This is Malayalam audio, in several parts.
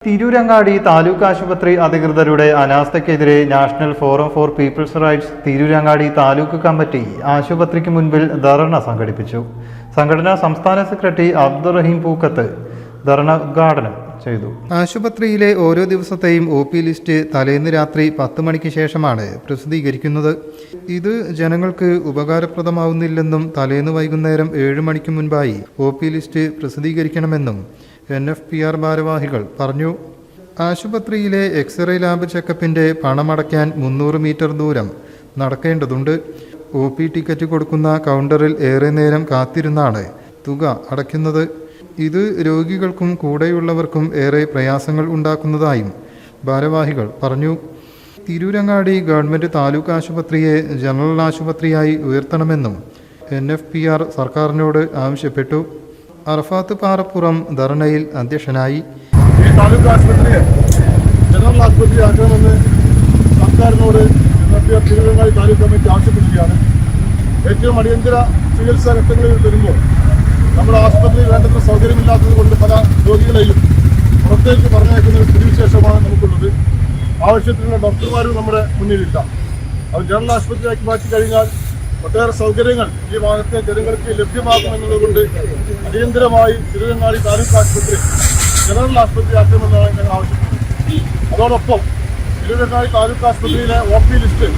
തിരൂരങ്ങാടി താലൂക്ക് ആശുപത്രി അധികൃതരുടെ അനാസ്ഥയ്ക്കെതിരെ national forum for people's rights Tirurangadi taluk committee ആശുപത്രിക്ക് മുൻപിൽ ധർണ സംഘടിപ്പിച്ചു. സംഘടനാ സംസ്ഥാന സെക്രട്ടറി അബ്ദുറഹീം പൂക്കത്ത് ധർണ ഉദ്ഘാടനം ചെയ്തു. ആശുപത്രിയിലെ ഓരോ ദിവസത്തെയും OP ലിസ്റ്റ് തലേന്ന് രാത്രി 10 മണിക്ക് ശേഷമാണ് പ്രസിദ്ധീകരിക്കുന്നത്. ഇത് ജനങ്ങൾക്ക് ഉപകാരപ്രദമാവുന്നില്ലെന്നും തലേന്ന് വൈകുന്നേരം 7 മണിക്ക് മുൻപായി OP ലിസ്റ്റ് പ്രസിദ്ധീകരിക്കണമെന്നും NFPR ഭാരവാഹികൾ പറഞ്ഞു. ആശുപത്രിയിലെ എക്സ്റേ ലാബ് ചെക്കപ്പിൻ്റെ പണമടയ്ക്കാൻ 300 മീറ്റർ ദൂരം നടക്കേണ്ടതുണ്ട്. OP ടിക്കറ്റ് കൊടുക്കുന്ന കൗണ്ടറിൽ ഏറെ നേരം കാത്തിരുന്നാണ് തുക അടയ്ക്കുന്നത്. ഇത് രോഗികൾക്കും കൂടെയുള്ളവർക്കും ഏറെ പ്രയാസങ്ങൾ ഉണ്ടാക്കുന്നതായും ഭാരവാഹികൾ പറഞ്ഞു. തിരൂരങ്ങാടി ഗവൺമെൻറ് താലൂക്ക് ആശുപത്രിയെ ജനറൽ ആശുപത്രിയായി ഉയർത്തണമെന്നും NFPR സർക്കാരിനോട് ആവശ്യപ്പെട്ടു. അറഫാത്ത് പാറപ്പുറം ധർണയിൽ അധ്യക്ഷനായി. ഈ താലൂക്ക് ആശുപത്രിയെ ജനറൽ ആശുപത്രി ആക്കണമെന്ന് സർക്കാരിനോട് NFPR തിരുവനന്തപുരം താലൂക്ക് കമ്മിറ്റി ആവശ്യപ്പെടുകയാണ്. ഏറ്റവും അടിയന്തര ചികിത്സാ ഘട്ടങ്ങളിൽ വരുമ്പോൾ നമ്മുടെ ആശുപത്രിയിൽ വേണ്ടത്ര സൗകര്യമില്ലാത്തത് കൊണ്ട് പല രോഗികളെയും പുറത്തേക്ക് പറഞ്ഞയക്കുന്ന സ്ഥിതിവിശേഷമാണ് നമുക്കുള്ളത്. ആവശ്യത്തിനുള്ള ഡോക്ടർമാരും നമ്മുടെ മുന്നിലില്ല. അത് ജനറൽ ആശുപത്രിയാക്കി മാറ്റി കഴിഞ്ഞാൽ ഒട്ടേറെ സൗകര്യങ്ങൾ ഈ ഭാഗത്തെ ജനങ്ങൾക്ക് ലഭ്യമാകുമെന്നതുകൊണ്ട് അടിയന്തരമായി തിരുവനങ്ങാടി താലൂക്ക് ആശുപത്രി ജനറൽ ആശുപത്രി ആക്കണമെന്നാണ് ഞങ്ങൾ ആവശ്യപ്പെടുന്നത്. അതോടൊപ്പം തിരുവനങ്ങാടി താലൂക്ക് ആശുപത്രിയിലെ OP ലിസ്റ്റ്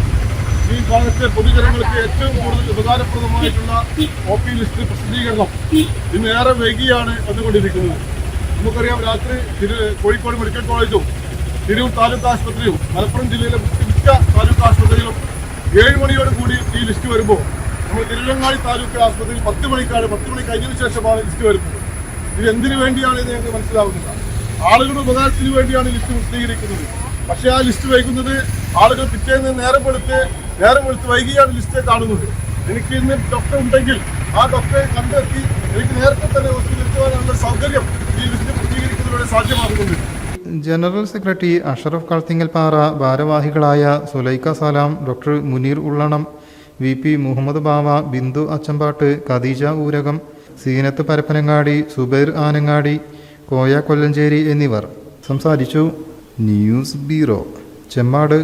ഈ ഭാഗത്തെ പൊതുജനങ്ങൾക്ക് ഏറ്റവും കൂടുതൽ ഉപകാരപ്രദമായിട്ടുള്ള OP ലിസ്റ്റ് പ്രസിദ്ധീകരണം ഇന്ന് ഏറെ വൈകിയാണ് വന്നുകൊണ്ടിരിക്കുന്നത്. നമുക്കറിയാം, രാത്രി കോഴിക്കോട് മെഡിക്കൽ കോളേജും തിരൂർ താലൂക്ക് ആശുപത്രിയും മലപ്പുറം ജില്ലയിലെ മിക്ക താലൂക്ക് ആശുപത്രികളും 7 മണിയോട് കൂടി ഈ ലിസ്റ്റ് വരുമ്പോൾ നമ്മൾ തിരുവനങ്ങാടി താലൂക്ക് ആശുപത്രിയിൽ 10 മണിക്കാണ് 10 മണി കഴിഞ്ഞതിന് ശേഷമാണ് ലിസ്റ്റ് വരുന്നത്. ഇത് എന്തിനു വേണ്ടിയാണെന്ന് ഞങ്ങൾക്ക് മനസ്സിലാവുന്നില്ല. ആളുകളുടെ ഉപകാരത്തിന് വേണ്ടിയാണ് ലിസ്റ്റ് പ്രസിദ്ധീകരിക്കുന്നത്. പക്ഷേ ആ ലിസ്റ്റ് വൈകുന്നത് ആളുകൾ പിറ്റേന്ന് നേരം വെളുത്ത് വൈകിയാണ് ലിസ്റ്റ് കാണുന്നത്. എനിക്ക് ഇന്ന് ഡോക്ടർ ഉണ്ടെങ്കിൽ ആ ഡോക്ടറെ കണ്ടെത്തി എനിക്ക് നേരത്തെ തന്നെ ഹോസ്പിറ്റലിൽ എത്തുവാനുള്ള സൗകര്യം ഈ ലിസ്റ്റ് പ്രസിദ്ധീകരിക്കുന്നതിലൂടെ സാധ്യമാകുന്നുണ്ട്. ജനറൽ സെക്രട്ടറി അഷറഫ് കളത്തിങ്ങൽപ്പാറ, ഭാരവാഹികളായ സുലൈഖ സലാം, ഡോക്ടർ മുനീർ ഉള്ളണം, VP മുഹമ്മദ് ബാവ, ബിന്ദു അച്ചമ്പാട്ട്, ഖദീജ ഊരകം, സീനത്ത് പരപ്പനങ്ങാടി, സുബൈർ ആനങ്ങാടി, കോയ കൊല്ലഞ്ചേരി എന്നിവർ സംസാരിച്ചു. News bureau, Chemmad.